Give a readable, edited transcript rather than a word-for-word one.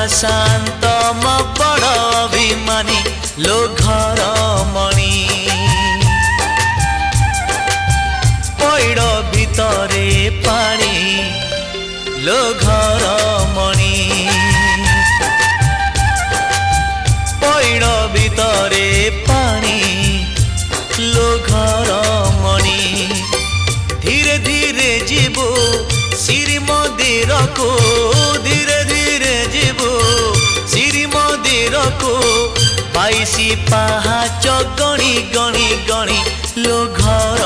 शांत म बड़ अभिमानी लो घर मणि पैड़ भितरे पानी लो घर मणि पैड़ भितरे पानी लो घर मणि धीरे धीरे जीवो श्री मंदिर को धीरे धीरे जीवो श्री मंदिर को 22 पहाच गणी गणी गणी लो घर